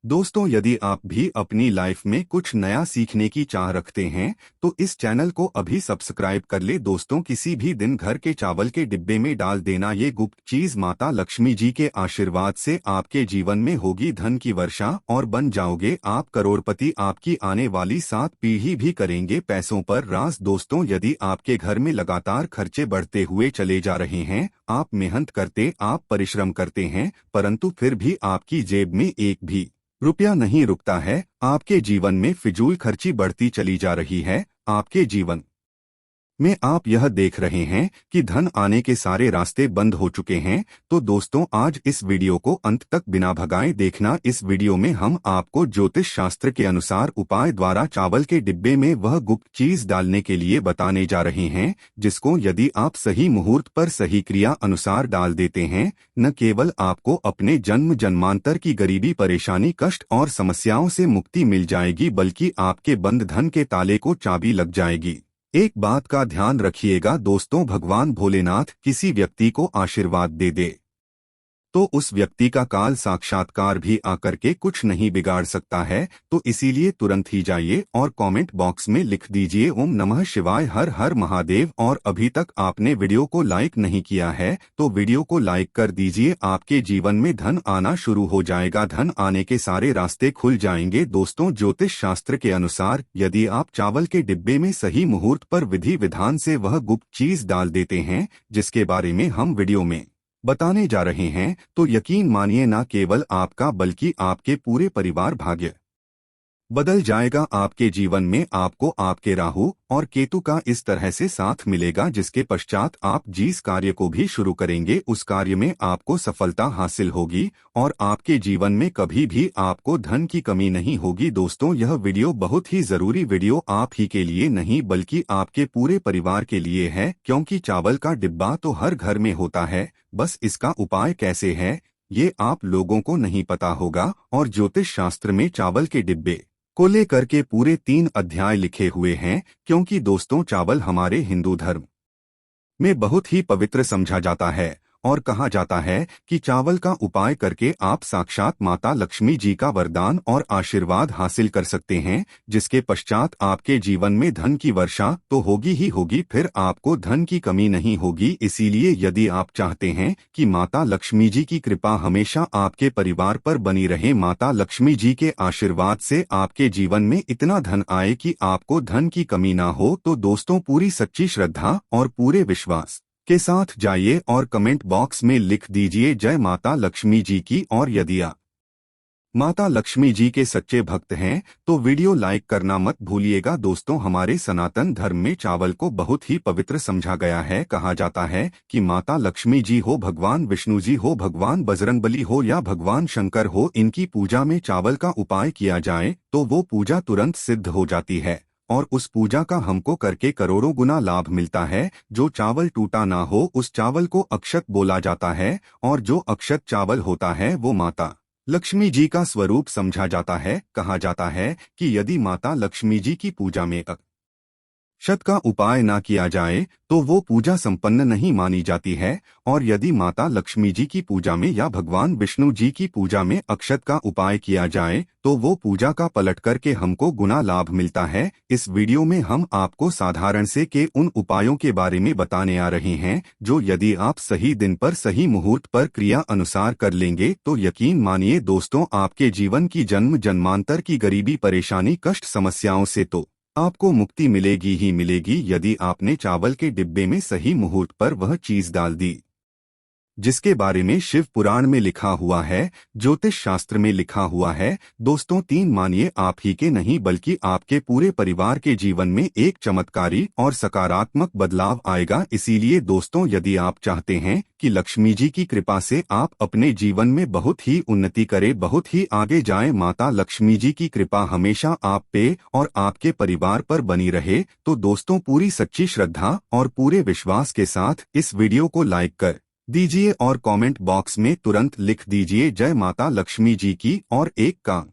दोस्तों, यदि आप भी अपनी लाइफ में कुछ नया सीखने की चाह रखते हैं तो इस चैनल को अभी सब्सक्राइब कर ले। दोस्तों, किसी भी दिन घर के चावल के डिब्बे में डाल देना ये गुप्त चीज माता लक्ष्मी जी के आशीर्वाद से आपके जीवन में होगी धन की वर्षा और बन जाओगे आप करोड़पति। आपकी आने वाली 7 पीढ़ी भी करेंगे पैसों पर राज। दोस्तों, यदि आपके घर में लगातार खर्चे बढ़ते हुए चले जा रहे हैं, आप मेहनत करते, आप परिश्रम करते हैं, परंतु फिर भी आपकी जेब में एक भी रुपया नहीं रुकता है, आपके जीवन में फिजूल खर्ची बढ़ती चली जा रही है, आपके जीवन में आप यह देख रहे हैं कि धन आने के सारे रास्ते बंद हो चुके हैं, तो दोस्तों आज इस वीडियो को अंत तक बिना भगाए देखना। इस वीडियो में हम आपको ज्योतिष शास्त्र के अनुसार उपाय द्वारा चावल के डिब्बे में वह गुप्त चीज डालने के लिए बताने जा रहे हैं, जिसको यदि आप सही मुहूर्त पर सही क्रिया अनुसार डाल देते हैं, न केवल आपको अपने जन्म जन्मांतर की गरीबी, परेशानी, कष्ट और समस्याओं से मुक्ति मिल जाएगी, बल्कि आपके बंद धन के ताले को चाबी लग जाएगी। एक बात का ध्यान रखिएगा दोस्तों, भगवान भोलेनाथ किसी व्यक्ति को आशीर्वाद दे दे तो उस व्यक्ति का काल साक्षात्कार भी आकर के कुछ नहीं बिगाड़ सकता है। तो इसीलिए तुरंत ही जाइए और कमेंट बॉक्स में लिख दीजिए ओम नमः शिवाय, हर हर महादेव। और अभी तक आपने वीडियो को लाइक नहीं किया है तो वीडियो को लाइक कर दीजिए। आपके जीवन में धन आना शुरू हो जाएगा, धन आने के सारे रास्ते खुल जाएंगे। दोस्तों, ज्योतिष शास्त्र के अनुसार यदि आप चावल के डिब्बे में सही मुहूर्त पर विधि विधान से वह गुप्त चीज डाल देते हैं, जिसके बारे में हम वीडियो में बताने जा रहे हैं, तो यकीन मानिए ना केवल आपका बल्कि आपके पूरे परिवार भाग्य बदल जाएगा। आपके जीवन में आपको आपके राहु और केतु का इस तरह से साथ मिलेगा, जिसके पश्चात आप जिस कार्य को भी शुरू करेंगे उस कार्य में आपको सफलता हासिल होगी और आपके जीवन में कभी भी आपको धन की कमी नहीं होगी। दोस्तों, यह वीडियो बहुत ही जरूरी वीडियो आप ही के लिए नहीं बल्कि आपके पूरे परिवार के लिए है, क्योंकि चावल का डिब्बा तो हर घर में होता है, बस इसका उपाय कैसे है ये आप लोगों को नहीं पता होगा। और ज्योतिष शास्त्र में चावल के डिब्बे को लेकर के पूरे 3 अध्याय लिखे हुए हैं, क्योंकि दोस्तों चावल हमारे हिंदू धर्म में बहुत ही पवित्र समझा जाता है और कहा जाता है कि चावल का उपाय करके आप साक्षात माता लक्ष्मी जी का वरदान और आशीर्वाद हासिल कर सकते हैं, जिसके पश्चात आपके जीवन में धन की वर्षा तो होगी ही होगी, फिर आपको धन की कमी नहीं होगी। इसीलिए यदि आप चाहते हैं कि माता लक्ष्मी जी की कृपा हमेशा आपके परिवार पर बनी रहे, माता लक्ष्मी जी के आशीर्वाद से आपके जीवन में इतना धन आए कि आपको धन की कमी ना हो, तो दोस्तों पूरी सच्ची श्रद्धा और पूरे विश्वास के साथ जाइए और कमेंट बॉक्स में लिख दीजिए जय माता लक्ष्मी जी की। और यदि आप माता लक्ष्मी जी के सच्चे भक्त हैं तो वीडियो लाइक करना मत भूलिएगा। दोस्तों, हमारे सनातन धर्म में चावल को बहुत ही पवित्र समझा गया है। कहा जाता है कि माता लक्ष्मी जी हो, भगवान विष्णु जी हो, भगवान बजरंगबली हो या भगवान शंकर हो, इनकी पूजा में चावल का उपाय किया जाए तो वो पूजा तुरंत सिद्ध हो जाती है और उस पूजा का हमको करके करोड़ों गुना लाभ मिलता है। जो चावल टूटा ना हो उस चावल को अक्षत बोला जाता है और जो अक्षत चावल होता है वो माता लक्ष्मी जी का स्वरूप समझा जाता है। कहा जाता है कि यदि माता लक्ष्मी जी की पूजा में अक्षत का उपाय ना किया जाए तो वो पूजा संपन्न नहीं मानी जाती है, और यदि माता लक्ष्मी जी की पूजा में या भगवान विष्णु जी की पूजा में अक्षत का उपाय किया जाए तो वो पूजा का पलट करके हमको गुना लाभ मिलता है। इस वीडियो में हम आपको साधारण से के उन उपायों के बारे में बताने आ रहे हैं जो यदि आप सही दिन पर सही मुहूर्त पर क्रिया अनुसार कर लेंगे तो यकीन मानिए दोस्तों आपके जीवन की जन्म जन्मांतर की गरीबी, परेशानी, कष्ट, समस्याओं से तो आपको मुक्ति मिलेगी ही मिलेगी, यदि आपने चावल के डिब्बे में सही मुहूर्त पर वह चीज डाल दी, जिसके बारे में शिव पुराण में लिखा हुआ है, ज्योतिष शास्त्र में लिखा हुआ है। दोस्तों, 3 मानिए आप ही के नहीं बल्कि आपके पूरे परिवार के जीवन में एक चमत्कारी और सकारात्मक बदलाव आएगा। इसीलिए दोस्तों, यदि आप चाहते हैं कि लक्ष्मी जी की कृपा से आप अपने जीवन में बहुत ही उन्नति करें, बहुत ही आगे जाएं, माता लक्ष्मी जी की कृपा हमेशा आप पे और आपके परिवार पर बनी रहे, तो दोस्तों पूरी सच्ची श्रद्धा और पूरे विश्वास के साथ इस वीडियो को लाइक कर दीजिए और कमेंट बॉक्स में तुरंत लिख दीजिए जय माता लक्ष्मी जी की। और एक काम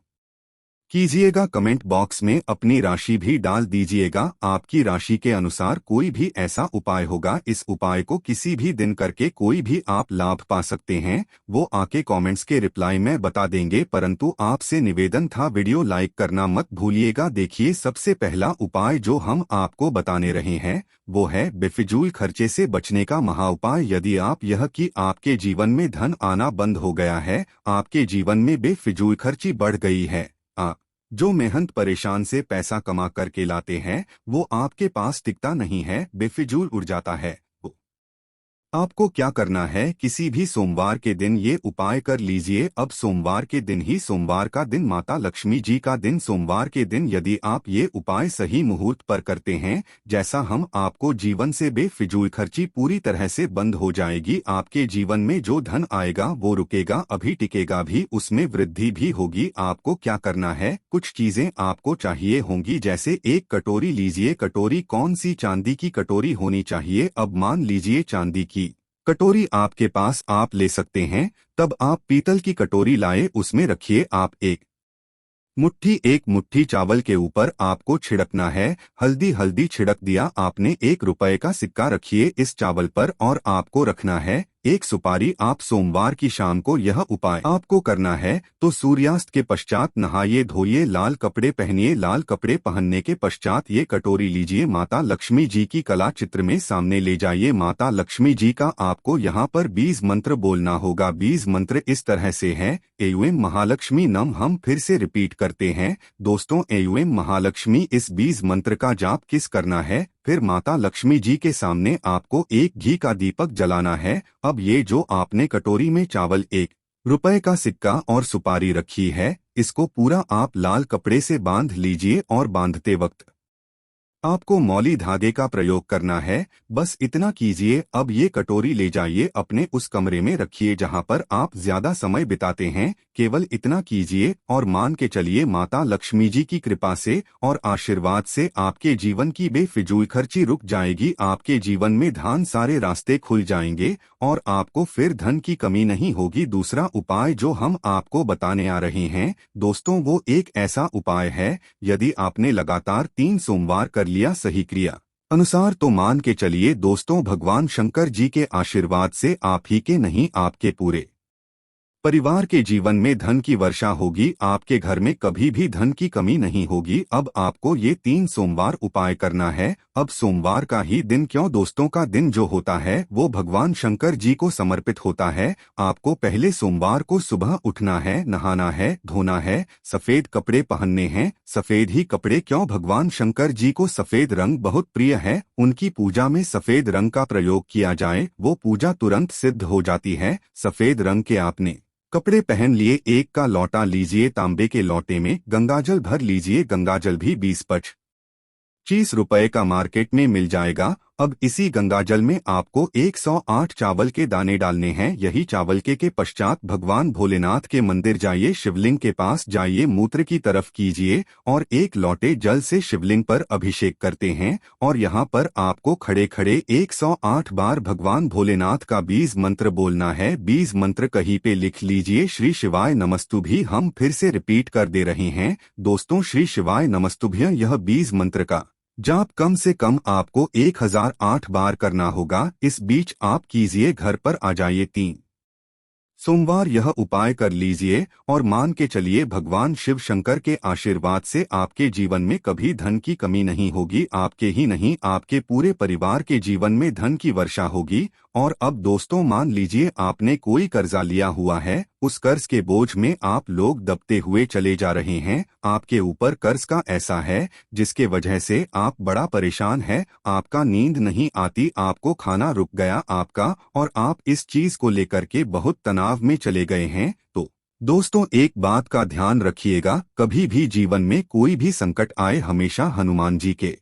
कीजिएगा। कमेंट बॉक्स में अपनी राशि भी डाल दीजिएगा। आपकी राशि के अनुसार कोई भी ऐसा उपाय होगा, इस उपाय को किसी भी दिन करके कोई भी आप लाभ पा सकते हैं, वो आके कमेंट्स के रिप्लाई में बता देंगे। परंतु आपसे निवेदन था, वीडियो लाइक करना मत भूलिएगा। देखिए, सबसे पहला उपाय जो हम आपको बताने रहे हैं वो है बेफिजूल खर्चे से बचने का महा उपाय। यदि आप यह कि आपके जीवन में धन आना बंद हो गया है, आपके जीवन में बेफिजूल खर्ची बढ़ गई है, जो मेहनत परेशान से पैसा कमा करके लाते हैं वो आपके पास टिकता नहीं है, बेफिजूल उड़ जाता है, आपको क्या करना है, किसी भी सोमवार के दिन ये उपाय कर लीजिए। अब सोमवार के दिन ही, सोमवार का दिन माता लक्ष्मी जी का दिन, सोमवार के दिन यदि आप ये उपाय सही मुहूर्त पर करते हैं, जैसा हम आपको जीवन से बेफिजूल खर्ची पूरी तरह से बंद हो जाएगी। आपके जीवन में जो धन आएगा वो रुकेगा, अभी टिकेगा भी, उसमें वृद्धि भी होगी। आपको क्या करना है, कुछ चीजें आपको चाहिए होंगी, जैसे एक कटोरी लीजिए। कटोरी कौन सी, चांदी की कटोरी होनी चाहिए। अब मान लीजिए चांदी की कटोरी आपके पास आप ले सकते हैं, तब आप पीतल की कटोरी लाए, उसमें रखिए आप एक मुट्ठी चावल के ऊपर आपको छिड़कना है हल्दी। हल्दी छिड़क दिया आपने, 1 रुपए का सिक्का रखिए इस चावल पर और आपको रखना है 1 सुपारी। आप सोमवार की शाम को यह उपाय आपको करना है, तो सूर्यास्त के पश्चात नहाइए धोइए, लाल कपड़े पहनिए। लाल कपड़े पहनने के पश्चात ये कटोरी लीजिए, माता लक्ष्मी जी की कला चित्र में सामने ले जाइए। माता लक्ष्मी जी का आपको यहाँ पर बीज मंत्र बोलना होगा। बीज मंत्र इस तरह से है, एवं महालक्ष्मी नम। हम फिर से रिपीट करते हैं दोस्तों, एवं महालक्ष्मी। इस बीज मंत्र का जाप किस करना है, फिर माता लक्ष्मी जी के सामने आपको एक घी का दीपक जलाना है। अब ये जो आपने कटोरी में चावल, 1 रुपए का सिक्का और सुपारी रखी है, इसको पूरा आप लाल कपड़े से बांध लीजिए और बांधते वक्त आपको मौली धागे का प्रयोग करना है। बस इतना कीजिए। अब ये कटोरी ले जाइए अपने उस कमरे में रखिए जहां पर आप ज्यादा समय बिताते हैं, केवल इतना कीजिए और मान के चलिए माता लक्ष्मी जी की कृपा से और आशीर्वाद से आपके जीवन की बेफिजूल खर्ची रुक जाएगी। आपके जीवन में धन सारे रास्ते खुल जाएंगे और आपको फिर धन की कमी नहीं होगी। दूसरा उपाय जो हम आपको बताने आ रहे हैं दोस्तों, वो एक ऐसा उपाय है, यदि आपने लगातार 3 सोमवार कर लिया सही क्रिया अनुसार, तो मान के चलिए दोस्तों, भगवान शंकर जी के आशीर्वाद से आप ही के नहीं, आपके पूरे परिवार के जीवन में धन की वर्षा होगी। आपके घर में कभी भी धन की कमी नहीं होगी। अब आपको ये 3 सोमवार उपाय करना है। अब सोमवार का ही दिन क्यों दोस्तों, का दिन जो होता है वो भगवान शंकर जी को समर्पित होता है। आपको पहले सोमवार को सुबह उठना है, नहाना है, धोना है, सफेद कपड़े पहनने हैं। सफेद ही कपड़े क्यों, भगवान शंकर जी को सफेद रंग बहुत प्रिय है। उनकी पूजा में सफेद रंग का प्रयोग किया जाए, वो पूजा तुरंत सिद्ध हो जाती है। सफेद रंग के आपने कपड़े पहन लिए, 1 का लोटा लीजिए, तांबे के लोटे में गंगाजल भर लीजिए। गंगाजल भी 20-25 रुपए का मार्केट में मिल जाएगा। अब इसी गंगाजल में आपको 108 चावल के दाने डालने हैं। यही चावल के पश्चात भगवान भोलेनाथ के मंदिर जाइए, शिवलिंग के पास जाइए, मूत्र की तरफ कीजिए और 1 लोटे जल से शिवलिंग पर अभिषेक करते हैं। और यहाँ पर आपको खड़े खड़े 108 बार भगवान भोलेनाथ का बीज मंत्र बोलना है। बीज मंत्र कहीं पे लिख लीजिए, श्री शिवाय नमस्तुभ्य। हम फिर से रिपीट कर दे रहे हैं दोस्तों, श्री शिवाय नमस्तुभ्य। यह बीज मंत्र का जाप कम से कम आपको 1008 बार करना होगा। इस बीच आप कीजिए, घर पर आ जाइए, 3 सोमवार यह उपाय कर लीजिए और मान के चलिए भगवान शिव शंकर के आशीर्वाद से आपके जीवन में कभी धन की कमी नहीं होगी। आपके ही नहीं, आपके पूरे परिवार के जीवन में धन की वर्षा होगी। और अब दोस्तों, मान लीजिए आपने कोई कर्जा लिया हुआ है, उस कर्ज के बोझ में आप लोग दबते हुए चले जा रहे हैं। आपके ऊपर कर्ज का ऐसा है जिसके वजह से आप बड़ा परेशान हैं, आपका नींद नहीं आती, आपको खाना रुक गया आपका, और आप इस चीज को लेकर के बहुत तनाव में चले गए हैं। तो दोस्तों, एक बात का ध्यान रखिएगा, कभी भी जीवन में कोई भी संकट आए, हमेशा हनुमान जी के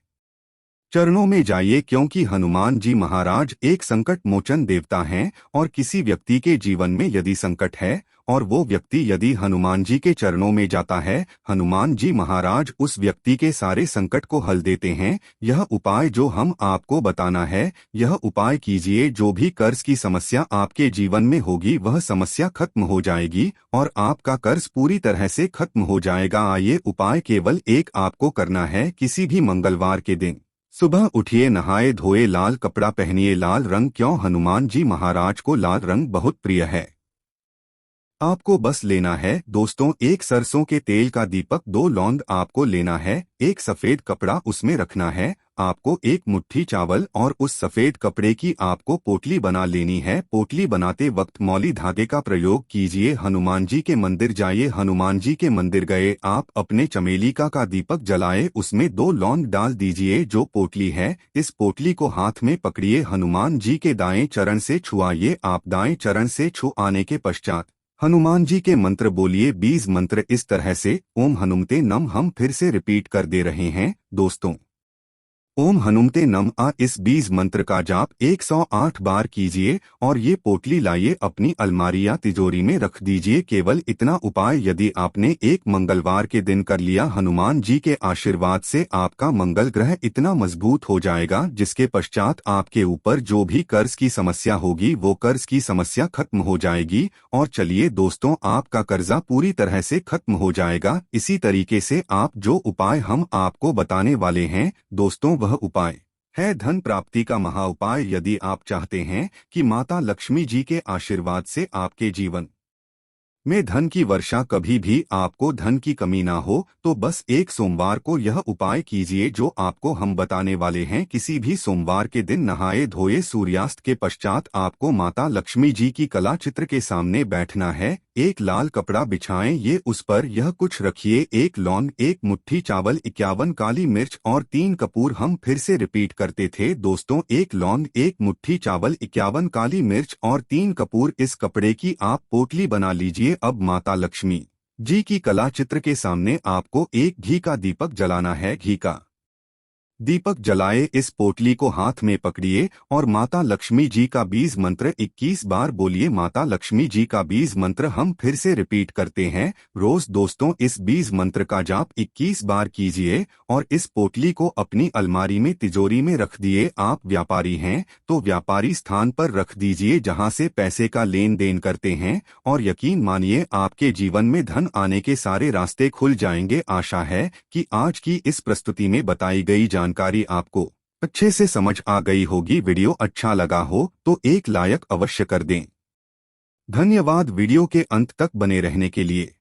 चरणों में जाइए, क्योंकि हनुमान जी महाराज एक संकट मोचन देवता हैं और किसी व्यक्ति के जीवन में यदि संकट है और वो व्यक्ति यदि हनुमान जी के चरणों में जाता है, हनुमान जी महाराज उस व्यक्ति के सारे संकट को हल देते हैं। यह उपाय जो हम आपको बताना है, यह उपाय कीजिए, जो भी कर्ज की समस्या आपके जीवन में होगी वह समस्या खत्म हो जाएगी और आपका कर्ज पूरी तरह से खत्म हो जाएगा। ये उपाय केवल एक आपको करना है। किसी भी मंगलवार के दिन सुबह उठिए, नहाए धोए, लाल कपड़ा पहनिए। लाल रंग क्यों? हनुमान जी महाराज को लाल रंग बहुत प्रिय है। आपको बस लेना है दोस्तों एक सरसों के तेल का दीपक, 2 लौंग आपको लेना है, एक सफेद कपड़ा उसमें रखना है, आपको एक मुट्ठी चावल और उस सफेद कपड़े की आपको पोटली बना लेनी है। पोटली बनाते वक्त मौली धागे का प्रयोग कीजिए। हनुमान जी के मंदिर जाइए, हनुमान जी के मंदिर गए आप अपने चमेली का दीपक जलाए, उसमें 2 लौंग डाल दीजिए। जो पोटली है, इस पोटली को हाथ में पकड़िए, हनुमान जी के दाएं चरण से छुआइए। आप दाएं चरण से छू आने के पश्चात हनुमान जी के मंत्र बोलिए, 20 मंत्र इस तरह से। ओम हनुमते नम हम फिर से रिपीट कर दे रहे हैं दोस्तों। ओम हनुमते नम आ इस 20 मंत्र का जाप 108 बार कीजिए और ये पोटली लाइए अपनी अलमारी या तिजोरी में रख दीजिए। केवल इतना उपाय यदि आपने एक मंगलवार के दिन कर लिया, हनुमान जी के आशीर्वाद से आपका मंगल ग्रह इतना मजबूत हो जाएगा जिसके पश्चात आपके ऊपर जो भी कर्ज की समस्या होगी वो कर्ज की समस्या खत्म हो जाएगी। और चलिए दोस्तों, आपका कर्जा पूरी तरह से खत्म हो जाएगा। इसी तरीके से आप जो उपाय हम आपको बताने वाले हैं दोस्तों, वह उपाय है धन प्राप्ति का महा उपाय। यदि आप चाहते हैं कि माता लक्ष्मी जी के आशीर्वाद से आपके जीवन में धन की वर्षा, कभी भी आपको धन की कमी ना हो, तो बस एक सोमवार को यह उपाय कीजिए जो आपको हम बताने वाले हैं। किसी भी सोमवार के दिन नहाए धोए सूर्यास्त के पश्चात आपको माता लक्ष्मी जी की कला चित्र के सामने बैठना है। एक लाल कपड़ा बिछाएं, ये उस पर यह कुछ रखिए, 1 लौंग, 1 मुट्ठी चावल, 51 काली मिर्च और 3 कपूर। हम फिर से रिपीट करते थे दोस्तों, 1 लौंग, 1 मुट्ठी चावल, 51 काली मिर्च और 3 कपूर। इस कपड़े की आप पोटली बना लीजिए। अब माता लक्ष्मी जी की कला चित्र के सामने आपको एक घी का दीपक जलाना है। घी का दीपक जलाए, इस पोटली को हाथ में पकड़िए और माता लक्ष्मी जी का 20 मंत्र 21 बार बोलिए। माता लक्ष्मी जी का 20 मंत्र हम फिर से रिपीट करते हैं। रोज दोस्तों इस 20 मंत्र का जाप 21 बार कीजिए और इस पोटली को अपनी अलमारी में तिजोरी में रख दिए। आप व्यापारी हैं तो व्यापारी स्थान पर रख दीजिए जहां से पैसे का लेन देन करते हैं, और यकीन मानिए आपके जीवन में धन आने के सारे रास्ते खुल जाएंगे। आशा है कि आज की इस प्रस्तुति में बताई गई जानकारी आपको अच्छे से समझ आ गई होगी। वीडियो अच्छा लगा हो तो एक लाइक अवश्य कर दें। धन्यवाद वीडियो के अंत तक बने रहने के लिए।